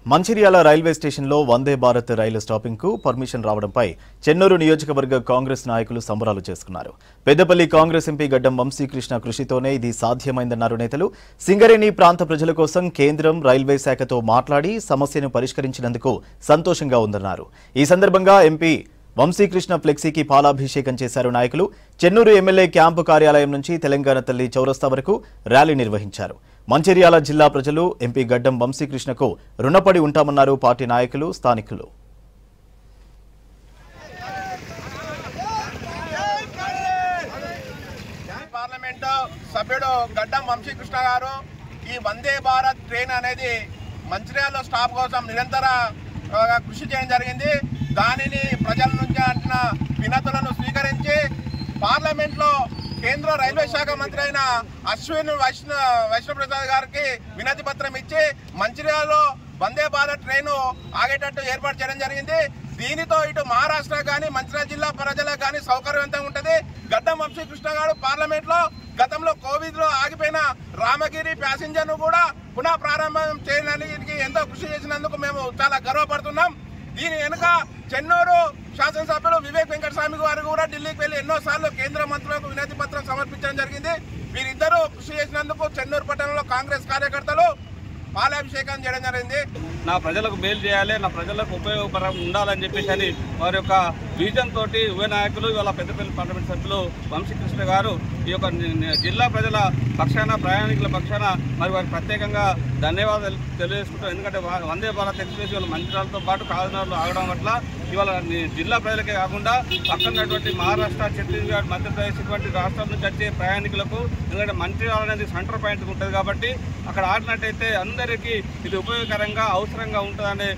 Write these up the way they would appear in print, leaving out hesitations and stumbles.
Mancherial railway స్టేషన్లో వందే భారత్ రైలు స్టాపింగ్కు permission రావడంపై Chennur నియోజకవర్గ కాంగ్రెస్ నాయకులు సంబరాలు చేసుకున్నారు. పెద్దపల్లి కాంగ్రెస్ ఎంపీ గడ్డం వంశీకృష్ణ కృషితోనే ఇది సాధ్యమైందన్నారు నేతలు. సింగరేణి ప్రాంత ప్రజల కోసం కేంద్రం రైల్వే శాఖతో మాట్లాడి సమస్యను పరిష్కరించినందుకు సంతోషంగా ఉందన్నారు. ఈ సందర్భంగా ఎంపీ వంశీకృష్ణ ఫ్లెక్సీకి పాలాభిషేకం చేశారు నాయకులు. చెన్నూరు ఎమ్మెల్యే క్యాంపు కార్యాలయం నుంచి తెలంగాణ తల్లి చౌరస్తా వరకు ర్యాలీ నిర్వహించారు. మంచిర్యాల జిల్లా ప్రజలు ఎంపీ గడ్డం వంశీకృష్ణకు రుణపడి ఉంటామన్నారు పార్టీ నాయకులు, స్థానికులు. పార్లమెంటు సభ్యుడు గడ్డం వంశీకృష్ణ గారు ఈ వందే భారత్ ట్రైన్ అనేది మంచిర్యాల స్టాప్ కోసం నిరంతర కృషి చేయడం జరిగింది. దానిని ప్రజల నుంచి అంటున్న వినతులను స్వీకరించి పార్లమెంట్లో కేంద్ర రైల్వే శాఖ మంత్రి అయిన అశ్విన్ వైష్ణవ్ గారికి వినతి పత్రం ఇచ్చి మంచిర్యాలలో వందే భారత్ ట్రైను ఆగేటట్టు ఏర్పాటు చేయడం జరిగింది. దీనితో ఇటు మహారాష్ట్ర కానీ మంచిర్యాల జిల్లా ప్రజలకు కానీ సౌకర్యవంతంగా ఉంటుంది. గడ్డం వంశీకృష్ణ గారు పార్లమెంట్లో గతంలో కోవిడ్లో ఆగిపోయిన రామగిరి ప్యాసింజర్ను కూడా పునః ప్రారంభం చేయడానికి ఎంతో కృషి చేసినందుకు మేము చాలా గర్వపడుతున్నాం. దీని వెనుక చెన్నూరు శాసనసభ్యులు వివేక్ వెంకటస్వామి గారు కూడా ఢిల్లీకి వెళ్లి ఎన్నోసార్లు కేంద్ర మంత్రులకు వినతి పత్రం సమర్పించడం జరిగింది. వీరిద్దరూ కృషి చేసినందుకు చెన్నూరు పట్టణంలో కాంగ్రెస్ కార్యకర్తలు పాలాభిషేకం చేయడం జరిగింది. నా ప్రజలకు మేలు చేయాలి, నా ప్రజలకు ఉపయోగకరం ఉండాలని చెప్పేసి అని వారి యొక్క విజన్ తోటి యువ నాయకులు ఇవాళ పెద్దపల్లి పార్లమెంట్ సభ్యులు వంశీకృష్ణ గారు ఈ యొక్క జిల్లా ప్రజల పక్షాన, ప్రయాణికుల పక్షాన మరి వారికి ప్రత్యేకంగా ధన్యవాదాలు తెలియజేసుకుంటాం. ఎందుకంటే వందే భారత్ ఎక్స్ప్రెస్ ఇవాళ మంచిర్యాలతో పాటు కాకినాడలో ఆగడం వల్ల ఇవాళ జిల్లా ప్రజలకే కాకుండా పక్కనటువంటి మహారాష్ట్ర, ఛత్తీస్గఢ్, మధ్యప్రదేశ్ ఇటువంటి రాష్ట్రాల నుంచి వచ్చే ప్రయాణికులకు, ఎందుకంటే మంచిర్యాల అనేది సెంటర్ పాయింట్ ఉంటుంది కాబట్టి అక్కడ ఆడినట్టయితే అందరికీ ఇది ఉపయోగకరంగా అవసరంగా ఉంటుందనే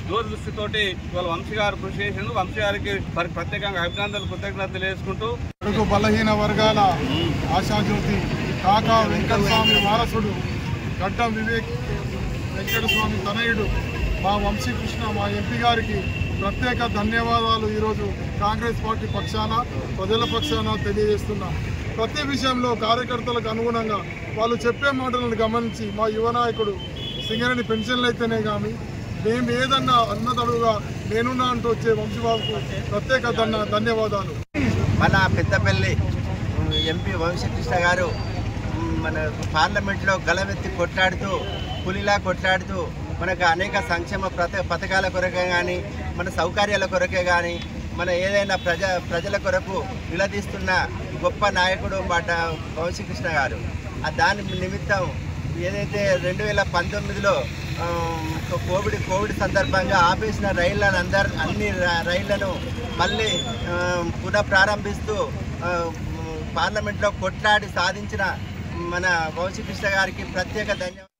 దూరదృష్టితోటి ఇవాళ వంశీ గారు కృషి చేసినందుకు వంశీ గారికి వారికి ప్రత్యేకంగా అభినందనలు, కృతజ్ఞతలు తెలియజేసుకుంటూ బలహీన వర్గాల ఆశాజ్యోతి కాకా వెంకటస్వామి వారసుడు గడ్డం వివేక్ వెంకటస్వామి తనయుడు మా వంశీకృష్ణ మా ఎంపీ గారికి ప్రత్యేక ధన్యవాదాలు ఈరోజు కాంగ్రెస్ పార్టీ పక్షాన, ప్రజల పక్షాన తెలియజేస్తున్నాం. ప్రతి విషయంలో కార్యకర్తలకు అనుగుణంగా వాళ్ళు చెప్పే మాటలను గమనించి మా యువ నాయకుడు సింగరేణి పెన్షన్లు అయితేనే కానీ మేము ఏదన్నా అన్నదడుగా నేనున్నా అంటూ వచ్చే వంశీబాబుకు ప్రత్యేక ధన్యవాదాలు. మన పెద్దపల్లి ఎంపీ వంశీకృష్ణ గారు మన పార్లమెంట్లో గలమెత్తి కొట్లాడుతూ, పులిలా కొట్లాడుతూ మనకు అనేక సంక్షేమ పథకాల కొరకే కానీ, మన సౌకర్యాల కొరకే కానీ, మన ఏదైనా ప్రజల కొరకు నిలదీస్తున్న గొప్ప నాయకుడు మాట వంశీకృష్ణ గారు. దాని నిమిత్తం ఏదైతే 2019లో కోవిడ్ సందర్భంగా ఆపేసిన అన్ని రైళ్లను మళ్ళీ పునః ప్రారంభిస్తూ పార్లమెంట్లో కొట్లాడి సాధించిన మన వంశీకృష్ణ గారికి ప్రత్యేక ధన్యవాదాలు.